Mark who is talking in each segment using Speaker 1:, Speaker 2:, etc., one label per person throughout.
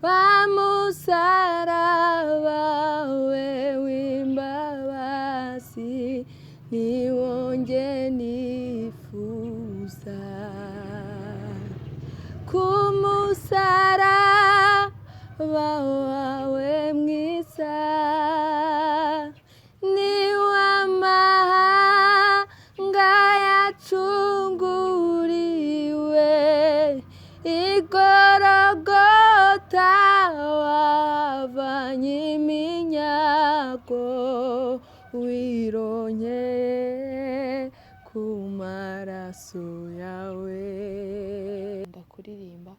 Speaker 1: bamusaraba we w'imbabazi niwonge nifuza kumusaraba wawe mwiza niwe amahanga yacunguriwe igorogota wavanye iminyago wironkeye ku maraso yawe. Ndakuririmba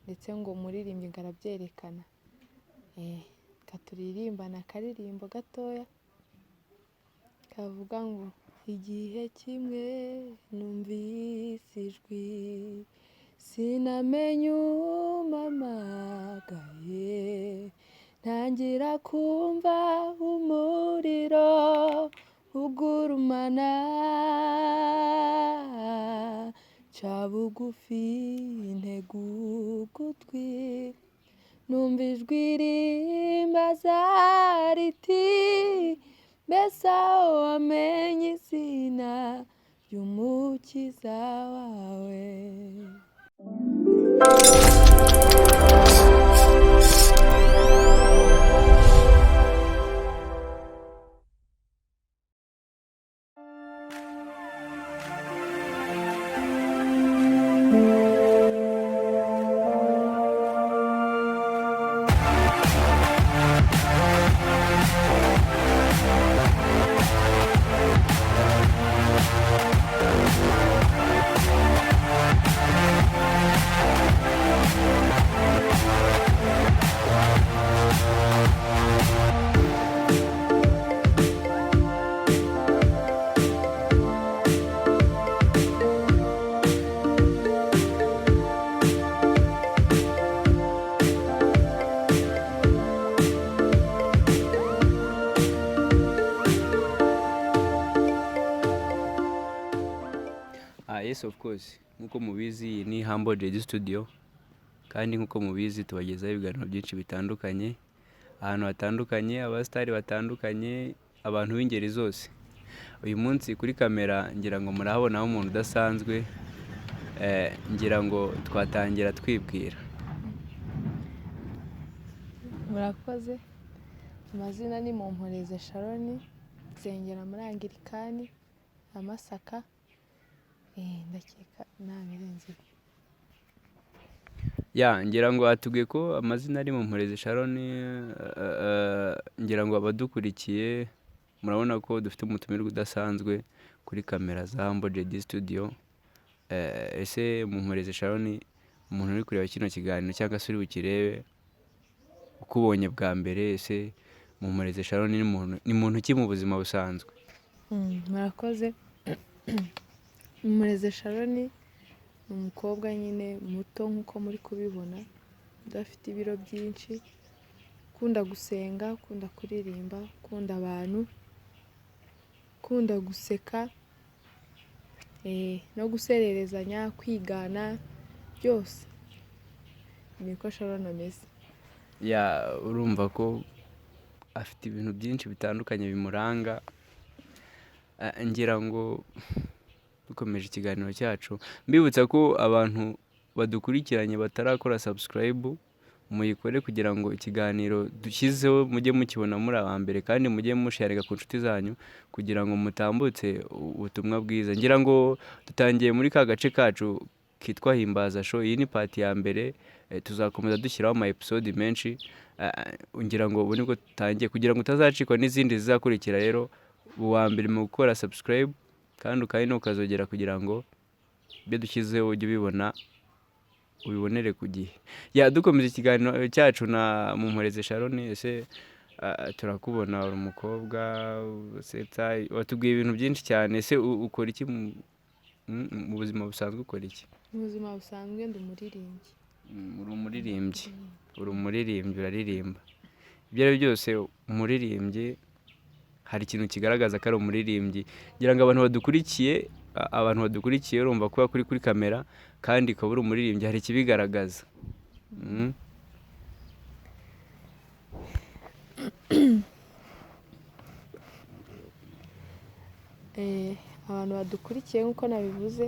Speaker 1: ndetse ngo umuririmbyi ngarabyerekana katuririmbana akaririmbo gatoya kavuga ngo igihe kimwe numvise ijwi sinamenye umamagaye ntangira kumva umuriro ugurumana ca bugufi ntega ugutwi numva ijwi rimbaza riti mbese aho wamenye izina ry'umukiza wawe.
Speaker 2: Yes, of course. Nkuko mubizi iyi ni Humble Radio Studio kandi nkuko mubizi tubagezaho ibiganiro byinshi bitandukanye ahantu hatandukanye abastari batandukanye abantu b'ingeri zose. Uyu munsi kuri kamera ngira ngo murahabonaho umuntu udasanzwe ngira ngo twatangira twibwira.
Speaker 1: Murakoze. Amazina ni Mumporeze Sharon nsengera muri Anglikani Amasaka. Ndakeka nabirenze.
Speaker 2: Ngira ngo atubwiye ko amazina ari Mumporeze Sharon ngira ngo abadukurikiye murabona ko dufite umutumirwa udasanzwe kuri kamera za Humble Radio Studio. Ese Mumporeze Sharon umuntu uri kureba kino kiganiro cyangwa se uri bukirebe ukubonye bwa mbere ese Mumporeze Sharon ni muntu ki mu buzima busanzwe?
Speaker 1: Murakoze. Mumporeze Sharon ni umukobwa nyine muto nkuko muri kubibona udafite ibiro byinshi ukunda gusenga ukunda kuririmba ukunda abantu ukunda guseka no gusererezanya kwigana byose niko Sharon ameze.
Speaker 2: Urumva ko afite ibintu byinshi bitandukanye bimuranga. Ngira ngo dukomeje ikiganiro cyacu mbibutsa ko abantu badukurikiranye batarakora subscribe muyikore kugira ngo ikiganiro dushyizeho mujye mukibona muri abambere kandi mujye musharinga ku nshuti zanyu kugira ngo mutambutse ubutumwa bwiza. Ngira ngo dutangiye muri ka gace kacu kitwa himbaza show. Iyi ni part ya mbere tuzakomeza dushyiraho ama episode menshi. Ngira ngo ubu nibwo tutangiye kugira ngo utazacikwa n'izindi zizakurikira. Rero uwa mbere mu gukora subscribe kandi ukayino ukazogera kugira ngo ibyo dushyizeho ujye ubibona ubibonere ku gihe. Dukomeza ikiganiro cyacu na Mumporeze Sharon. Ese turakubona uri umukobwa usetsa watubwiye ibintu byinshi cyane. Ese ukora iki mu buzima busanzwe? Ukora iki
Speaker 1: mu buzima busanzwe? Ndi umuririmbyi.
Speaker 2: Uri umuririmbyi? Uri umuririmbyi uraririmba. Ibyo ari byose umuririmbyi hari ikintu kigaragaza ko ari umuririmbyi. Ngira ngo abantu badukurikiye urumva kuba kuri kamera kandi ukaba uri umuririmbyi hari ikibigaragaza.
Speaker 1: abantu badukurikiye nk'uko nabivuze,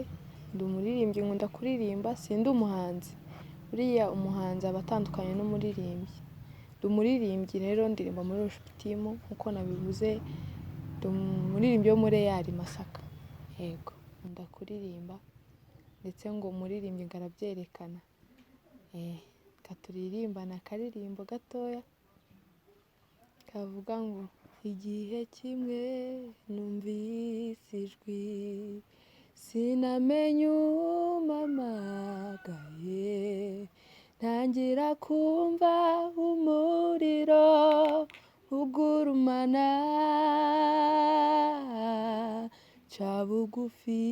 Speaker 1: ndi umuririmbyi, nkunda kuririmba, sindi umuhanzi. Buriya umuhanzi aba atandukanye n'umuririmbyi. Ndi umuririmbyi rero, ndirimba muri team nk'uko nabivuze, ndi umuririmbyi wo muri Masaka. Yego, nkunda kuririmba ndetse ngo umuririmbyi ngarabyerekana. Katuririmba na karirimbo gatoya kavuga ngo igihe kimwe numvise ijwi sinamenye umamagaye, ntangira kumva umuriro ugurumana, ca bugufi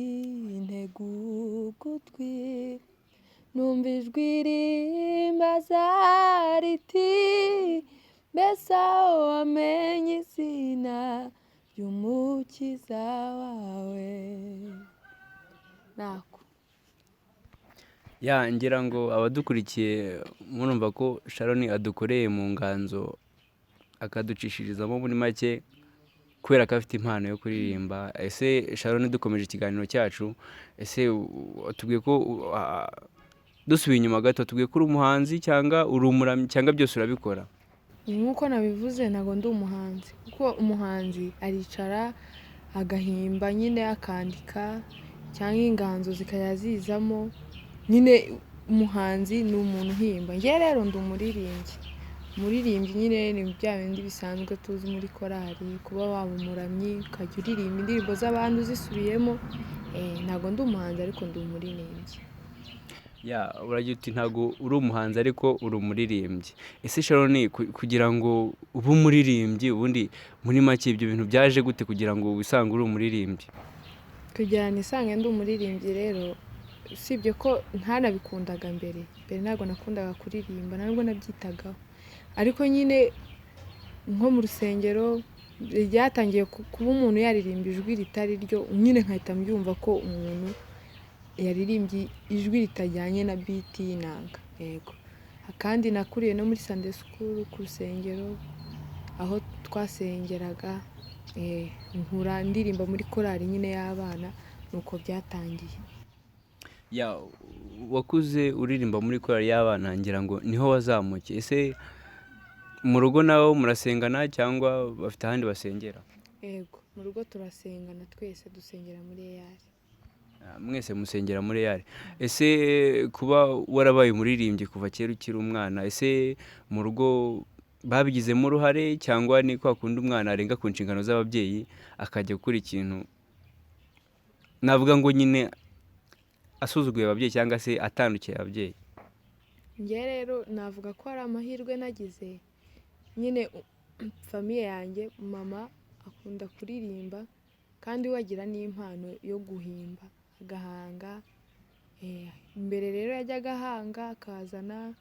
Speaker 1: ntega ugutwi, numva ijwi rimbaza riti mbese aho wamenye izina ry'umukiza wawe. Nako
Speaker 2: ngira ngo abadukurikiye murumva ko Sharon adukoreye mu nganzo akaducishirizamo muri make kubera ko afite impano yo kuririmba. Ese Sharon, dukomeje ikiganiro cyacu, ese tubwiye ko dusubiye inyuma gato, tubwiye ko uri umuhanzi cyangwa uri umuramyi cyangwa byose urabikora?
Speaker 1: nk'uko nabivuze, ntabwo ndi umuhanzi, kuko umuhanzi aricara agahimba nyine, akandika cyangwa inganzo zikajya zizamo. Nyine umuhanzi ni umuntu uhimba. Njye rero ndi umuririmbyi nyine, ni bya bindi bisanzwe tuzi muri korali, kuba waba umuramyi ukajya uririmba indirimbo z'abandi uzisubiyemo. Ntabwo ndi umuhanzi ariko ndi umuririmbyi.
Speaker 2: Uragira uti ntabwo uri umuhanzi ariko uri umuririmbyi. Ese Sharon, kugira ngo ube umuririmbyi, ubundi muri make ibyo bintu byaje gute kugira ngo wisange uri umuririmbyi?
Speaker 1: Kugira nisange ndi umuririmbyi rero, usibye ko ntanabikundaga mbere ntabwo nakundaga kuririmba, ntabwo nabyitagaho, ariko nyine nko mu rusengero byatangiye kuba umuntu yaririmba ijwi ritari ryo, nyine nkahita mbyumva ko umuntu yaririmbye ijwi ritajyanye na biti y'inanga. Yego, kandi nakuriye no muri Sunday school ku rusengero aho twasengeraga, nkura ndirimba muri korali nyine y'abana, nuko byatangiye.
Speaker 2: Wakuze uririmba muri korali y'abana, ngira ngo niho wazamukiye. Ese mu rugo nawe murasengana cyangwa bafite ahandi basengera?
Speaker 1: Yego, mu rugo turasengana, twese dusengera muri eyari.
Speaker 2: Mwese musengera muri eyari. Ese kuba warabaye umuririmbyi kuva kera ukiri umwana, ese mu rugo babigizemo uruhare cyangwa ni kwa kundi umwana arenga ku nshingano z'ababyeyi akajya gukora ikintu navuga ngo nyine asuzuguye ababyeyi cyangwa se atandukiye ababyeyi?
Speaker 1: Njye rero navuga ko hari amahirwe nagize. Nyine famiye yanjye, mama akunda kuririmba kandi wagira n'impano yo guhimba agahanga. Mbere rero yajyaga ahanga akazana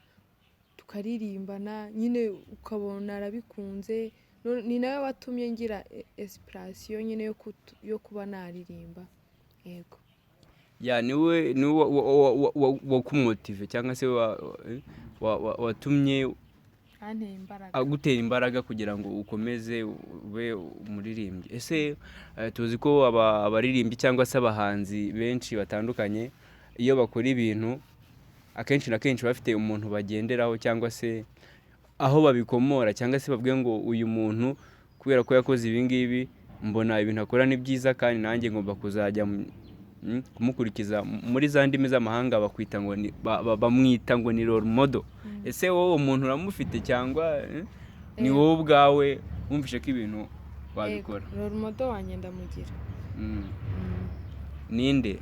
Speaker 1: tukaririmbana, nyine ukabona arabikunze. Ni nawe watumye ngira inspiration nyine yo kuba naririmba. Yego.
Speaker 2: Niwe wakumotive cyangwa se watumye agutera imbaraga kugira ngo ukomeze ube umuririmbyi. Ese tuzi ko abaririmbyi cyangwa se abahanzi benshi batandukanye, iyo bakora ibintu akenshi na kenshi bafite umuntu bagenderaho cyangwa se aho babikomora, cyangwa se bavuga ngo uyu muntu kubera ko yakoze ibi ngibi mbona ibintu akora ni byiza kandi nanjye ngomba kuzajya kumukurikiza. Muri za ndimi z'amahanga bakwita ngo bamwita ngo ni role model. Ese wowe umuntu uramufite cyangwa ni wowe ubwawe wumvishe ko ibintu wabikora?
Speaker 1: Role model wanjye ndamugira.
Speaker 2: Ninde?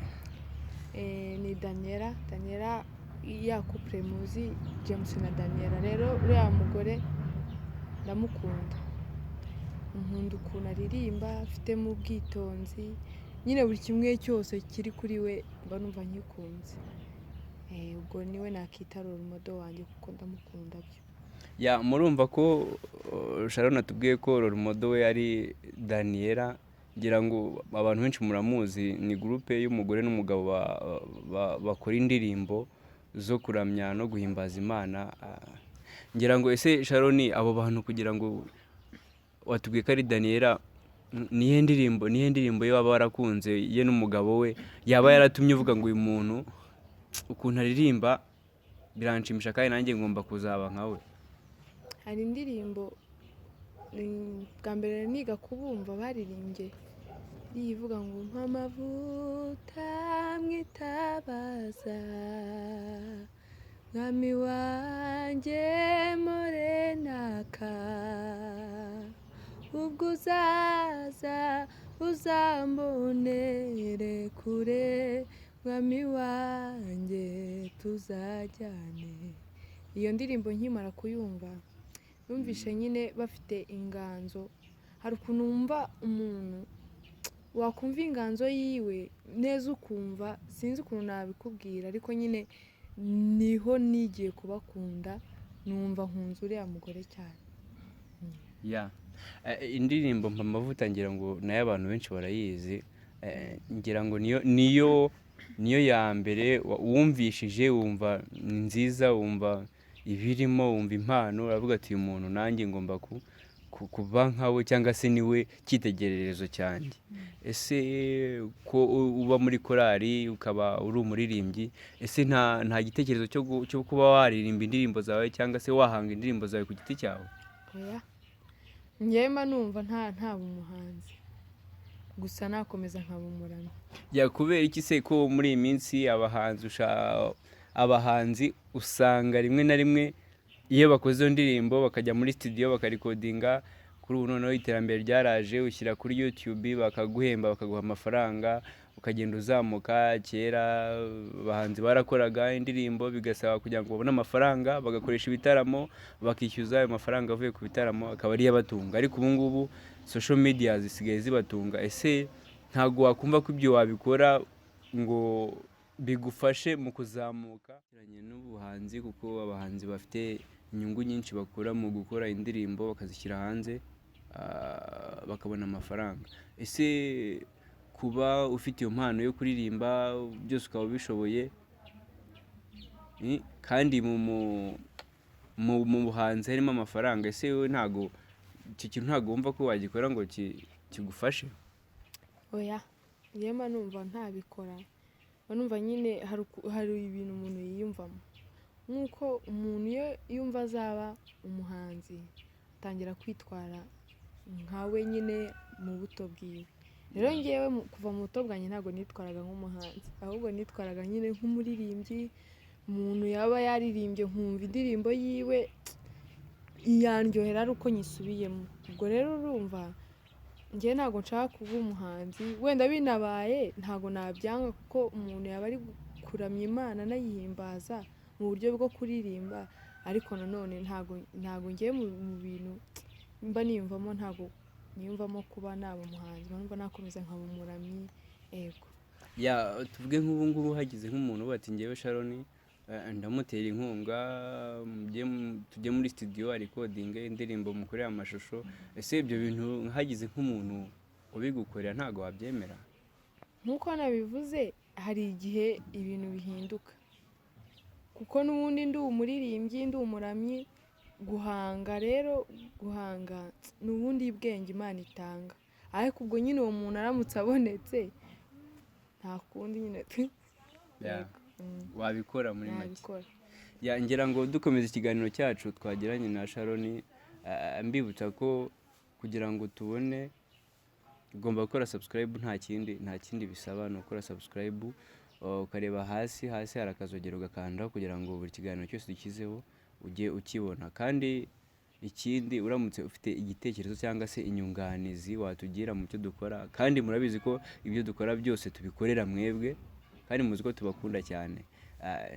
Speaker 1: Ni Daniella ya couple muzi, James na Daniella. Rero uriya mugore ndamukunda, nkunda ukuntu aririmba, afitemo ubwitonzi, nyine buri kimwe cyose kiri kuri we mba numva nkikunze. Ubwo niwe nakita role model wanjye kuko ndamukunda byo.
Speaker 2: Murumva ko Sharon atubwiye ko role model we ari Daniella. Ngira ngo abantu benshi muramuzi, ni groupe y'umugore n'umugabo bakora indirimbo zo kuramya no guhimbaza Imana. Ngira ngo ese Sharon, abo bantu kugira ngo watubwiye ko ari Daniella, nihe ndirimbo ye waba warakunze ye n'umugabo we yaba yaratumye uvuga ngo uyu muntu ukuntu aririmba biranshimisha kandi nanjye ngomba kuzaba nkawe?
Speaker 1: hari indirimbo bwa mbere niga kubumva baririmbye ivuga ngo nk'amavuta mwitabaza mwami wanjye morenaka ubwo uzaza uzambonere kure mwami wanjye tuzajyane. Iyo ndirimbo nkimara kuyumva numvishe nyine bafite inganzo, hari ukuntu wumva umuntu wakumva inganzo yiwe neza ukumva sinzi ukuntu nabikubwira, ariko nyine niho nigiye kubakunda numva nkunze uriya mugore cyane.
Speaker 2: indirimbo mpa amavuta ngira ngo nayo abantu benshi barayizi, ngira ngo niyo ya mbere wumvishije wumva ni nziza, wumva ibirimo, wumva impano, uravuga ati uyu muntu nanjye ngomba kuba nkawe cyangwa se niwe cyitegererezo cyanjye. Ese ko uba muri korali ukaba uri umuririmbyi, ese nta gitekerezo cyo kuba waririmba indirimbo zawe cyangwa se wahanga indirimbo zawe ku giti cyawe?
Speaker 1: Oya, njyewe mba numva ntaba umuhanzi gusa nakomeza nkaba umuramyi.
Speaker 2: Kubera iki se ko muri iyi minsi abahanzi usanga rimwe na rimwe iyo bakoze iyo ndirimbo bakajya muri studio bakarikodinga, kuri ubu noneho iterambere ryaraje, ushyira kuri YouTube bakaguhemba bakaguha amafaranga ukagenda uzamuka. Kera abahanzi barakoraga indirimbo bigasaba kugira ngo babone amafaranga bagakoresha ibitaramo bakishyuza ayo mafaranga avuye ku bitaramo akaba ariyo abatunga, ariko ubu ngubu social media zisigaye zibatunga. Ese ntabwo wakumva ko ibyo wabikora ngo bigufashe mu kuzamuka n'ubuhanzi, kuko abahanzi bafite inyungu nyinshi bakura mu gukora indirimbo bakazishyira hanze bakabona amafaranga? Ese kuba ufite iyo mpano yo kuririmba byose ukaba ubishoboye, kandi mu buhanzi harimo amafaranga, ese wowe icyo kintu ntabwo wumva ko wagikora ngo kigufashe?
Speaker 1: Oya, njyewe mba numva ntabikora, mba numva nyine hari ibintu umuntu yiyumvamo, nk'uko umuntu iyo yumva azaba umuhanzi atangira kwitwara nkawe nyine mu buto bwiwe. Rero njyewe kuva mu buto bwanjye ntabwo nitwaraga nk'umuhanzi, ahubwo nitwaraga nyine nk'umuririmbyi. Umuntu yaba yaririmbye nkumva indirimbo yiwe yandyohera ari uko nyisubiyemo. Ubwo rero urumva njyewe ntabwo nshaka kuba umuhanzi, wenda binabaye ntabwo nabyanga, kuko umuntu yaba ari kuramya Imana anayihimbaza mu buryo bwo kuririmba, ariko nanone ntabwo ngiye mu bintu mba niyumvamo, ntabwo niyumvamo kuba naba umuhanzi, mba nakomeza nkaba umuramyi. Yego,
Speaker 2: tuvuge nk'ubu ngubu hagize nk'umuntu uba ati ngewe Sharon ndamutera inkunga tujye muri studio arikodinge indirimbo mukorera amashusho, ese ibyo bintu hagize nk'umuntu ubigukorera ntabwo wabyemera?
Speaker 1: nk'uko nabivuze, hari igihe ibintu bihinduka, kuko n'ubundi ndi umuririmbyi, ndi umuramyi. Guhanga ni ubundi bwenge Imana itanga, ariko ubwo nyine uwo muntu aramutse abonetse nta kundi nyine
Speaker 2: wabikora muri make. Ngira ngo dukomeza ikiganiro cyacu twagiranye na Sharon, mbibutsa ko kugira ngo tubone ugomba gukora subscribe, nta kindi bisaba, ni ukora subscribe ukareba hasi hari akazogero ugakandaho kugira ngo buri kiganiro cyose dukizeho ujye ukibona. Kandi ikindi, uramutse ufite igitekerezo cyangwa se inyunganizi watugira mu cyo dukora, kandi murabizi ko ibyo dukora byose tubikorera mwebwe, kandi muzi ko tubakunda cyane.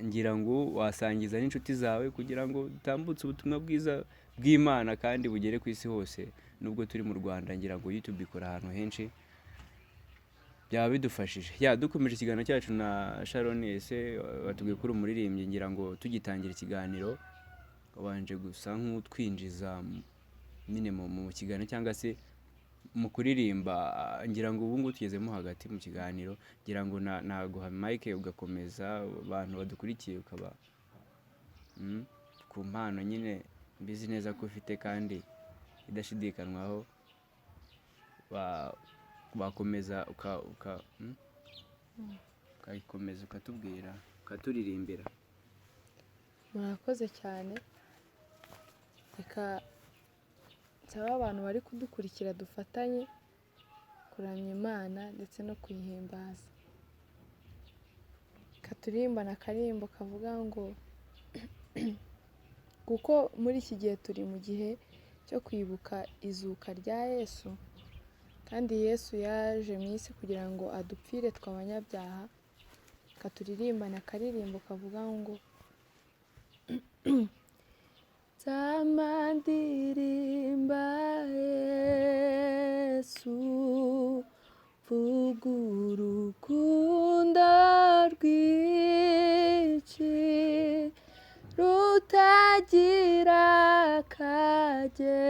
Speaker 2: Ngira ngo wasangiza n'inshuti zawe kugira ngo dutambutse ubutumwa bwiza bw'Imana kandi bugere ku isi hose. Nubwo turi mu Rwanda, ngira ngo YouTube ikora ahantu henshi, byaba bidufashije. Dukomeje ikiganiro cyacu na Sharon. Ese watubwiye ko uri umuririmbyi, ngira ngo tugitangira ikiganiro wabanje gusa nk'utwinjiza nyine mu kiganiro cyangwa se mu kuririmba. Ngira ngo ubu ngubu tugezemo hagati mu kiganiro, ngira ngo naguha mic ugakomeza abantu badukurikiye, ukaba ku mpano nyine mbizi neza ko ufite kandi idashidikanywaho, wakomeza ukayikomeza ukatubwira ukaturirimbira.
Speaker 1: murakoze cyane. Reka nsaba abantu bari kudukurikira dufatanye kuramya Imana ndetse no kuyihimbaza. Katurimbana akarimbo kavuga ngo kuko muri iki gihe turi mu gihe cyo kwibuka izuka rya Yesu, kandi Yesu yaje mu isi kugira ngo adupfire tw'abanyabyaha. Katuririmbana akaririmbo kavuga ngo Zama ndirimba Yesu, vuga urukundo rwinshi rutagira akagero,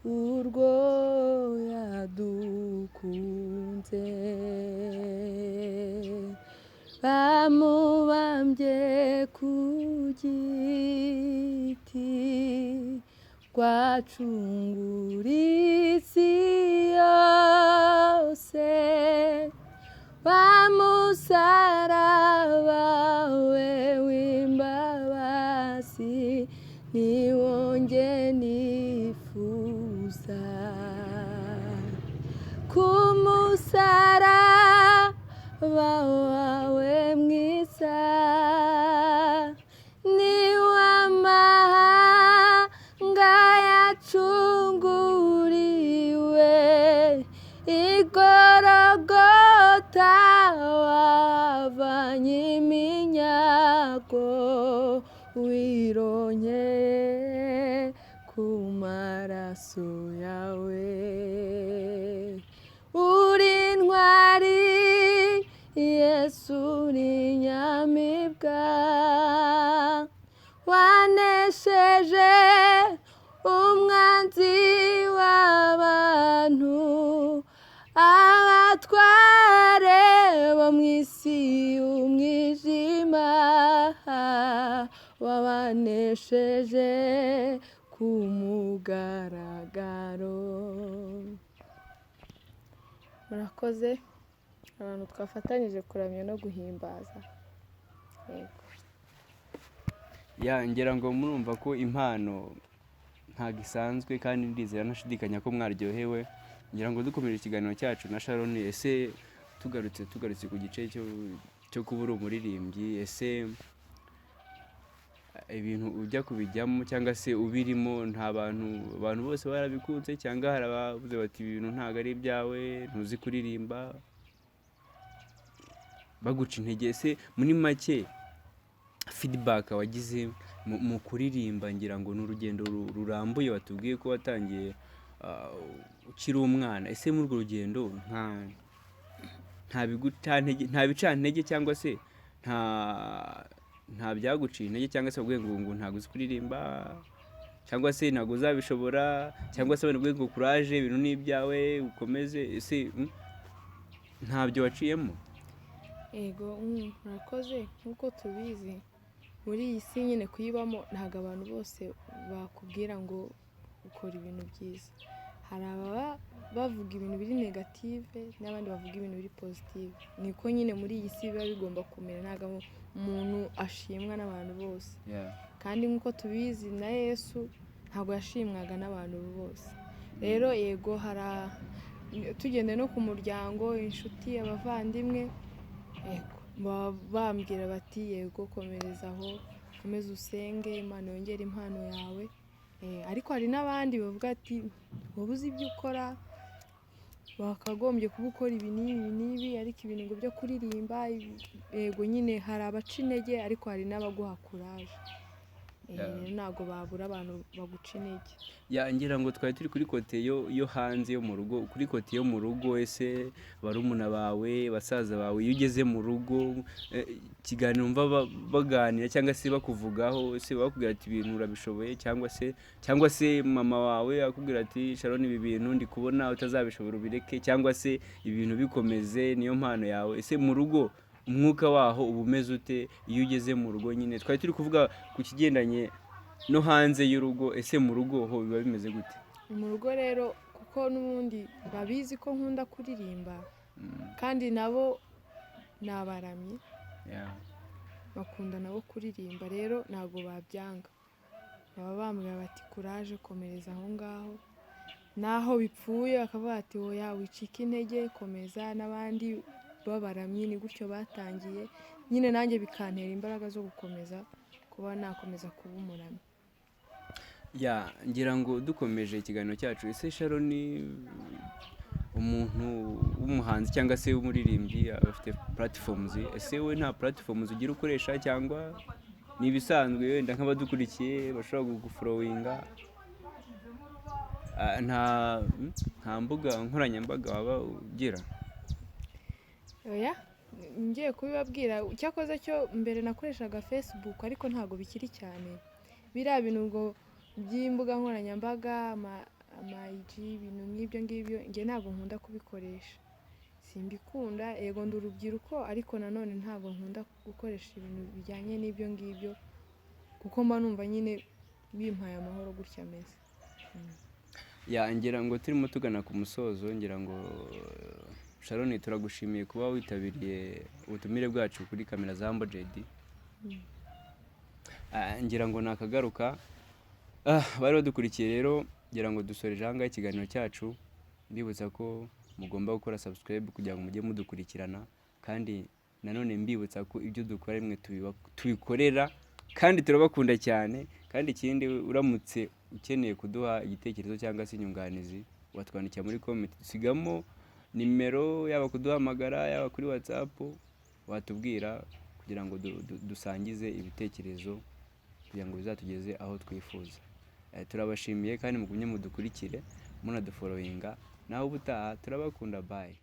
Speaker 1: urwo yadukunze. Bamubambye ku giti rwacungura isi yose, bamusaraba we w'imbabazi niwonge nifuza. Kumusaraba wawe mwiza niwo amahanga yacunguriwe, igorogota wavanye iminyago, wironkeye ku maraso yawe. Uri intwari Yesu, uri nyamibwa, wanesheje umwanzi w'abantu, abatware bo mu isi y'umwijima wabanesheje ku mugaragaro. Murakoze abantu twafatanyije kuramya no guhimbaza. Yego.
Speaker 2: Ngira ngo murumva ko impano ntabwo isanzwe, kandi ndizera ntashidikanya ko mwaryohewe. Ngira ngo dukomeje ikiganiro cyacu na Sharon, ese tugarutse ku gice cyo kuba uri umuririmbyi, ese ibintu ujya kubijyamo cyangwa se ubirimo, nta abantu bose barabikunze, cyangwa hari abavuze bati ibintu ntabwo ari ibyawe, ntuzi kuririmba, baguca intege? Ese muri make feedback wagize mu kuririmba, ngira ngo ni urugendo rurambuye watubwiye ko watangiye ukiri umwana. Ese muri urwo rugendo nta bicantege cyangwa se nta byaguciye intege, cyangwa se bavuge ngo ntabwo uzi kuririmba, cyangwa se ntabwo uzabishobora, cyangwa se bavuge ngo courage, ibintu ni ibyawe ukomeze? Ese ntabyo waciyemo?
Speaker 1: Ego, murakoze. Nk'uko tubizi muri iyi si nyine kuyibamo, ntabwo abantu bose bakubwira ngo ukora ibintu byiza. Hari ababa bavuga ibintu biri negative n'abandi bavuga ibintu biri positive. Niko nyine muri iyi si biba bigomba kumera, ntabwo umuntu ashimwa n'abantu bose. Kandi nk'uko tubizi na Yesu ntabwo yashimwaga n'abantu bose. Rero yego, tugende no ku muryango, inshuti, abavandimwe, bambwira bati yego komereza aho, komeza usenge, Imana yongera impano yawe. Ariko hari n'abandi bavuga ati wowe uzi ibyo ukora, wakagombye kuba ukora ibi n'ibi, ariko ibintu ngo byo kuririmba. Yego nyine hari abaca intege, ariko hari n'abaguha courage. Ntabwo babura abantu baguca intege.
Speaker 2: Ngira ngo twari turi kuri kote yo hanze yo mu rugo, kuri kote yo mu rugo. Ese barumuna bawe, basaza bawe, iyo ugeze mu rugo, ikiganiro umva baganira cyangwa se bakuvugaho, ese bakubwira ati ibintu urabishoboye, cyangwa se mama wawe akubwira ati Sharon, ibi bintu ndi kubona utazabishobora ubireke, cyangwa se ibintu bikomeze, niyo mpano yawe? Ese mu rugo umwuka waho uba umeze ute iyo ugeze mu rugo? Nyine twari turi kuvuga ku kigendanye no hanze y'urugo, ese mu rugo ho biba bimeze gute?
Speaker 1: Mu rugo rero ko n'ubundi babizi ko nkunda kuririmba kandi nabo ni abaramyi bakunda nabo kuririmba, rero ntabwo babyanga, baba bambwira bati kuraje komereza aho ngaho, naho bipfuye bakavuga ati oya wicika intege komeza, n'abandi babaramyi ni gutyo batangiye nyine, nanjye bikantera imbaraga zo gukomeza kuba nakomeza kuba umuramyi.
Speaker 2: ngira ngo dukomeje ikiganiro cyacu, ese Sharon ni umuntu w'umuhanzi cyangwa se w'umuririmbyi afite platforms, ese we nta platforms ugira ukoresha cyangwa ni ibisanzwe wenda nk'abadukurikiye bashobora kugufollowinga, nta mbuga nkoranyambaga waba ugira?
Speaker 1: Oya, ngiye kubibabwira, cyakoze cyo mbere nakoreshaga Facebook ariko ntabwo bikiri cyane, biriya bintu ngo by'imbuga nkoranyambaga ama IG ibintu nk'ibyo ngibyo njye ntabwo nkunda kubikoresha, simbikunda, yego ndi urubyiruko ariko nanone ntabwo nkunda gukoresha ibintu bijyanye n'ibyo ngibyo kuko mba numva nyine bimpaye amahoro gutya ameze.
Speaker 2: ngira ngo turimo tugana ku musozo, ngira ngo Sharon turagushimiye kuba witabiriye ubutumire bwacu kuri kamera za Humble JD. ngira ngo nakagaruka bari badukurikiye rero, ngira ngo dusoreje ahangaha ikiganiro cyacu, mbibutsa ko mugomba gukora subscribe kugira ngo mujye mudukurikirana, kandi nanone mbibutsa ko ibyo dukora rimwe tubikorera kandi turabakunda cyane, kandi ikindi uramutse ukeneye kuduha igitekerezo cyangwa se inyunganizi watwandikira muri comment, dusigamo nimero, yaba kuduhamagara yaba kuri WhatsApp watubwira kugira ngo dusangize ibitekerezo kugira ngo bizatugeze aho twifuza. turabashimiye kandi mugumye mudukurikire munadufollowinga, naho ubutaha turabakunda, bye.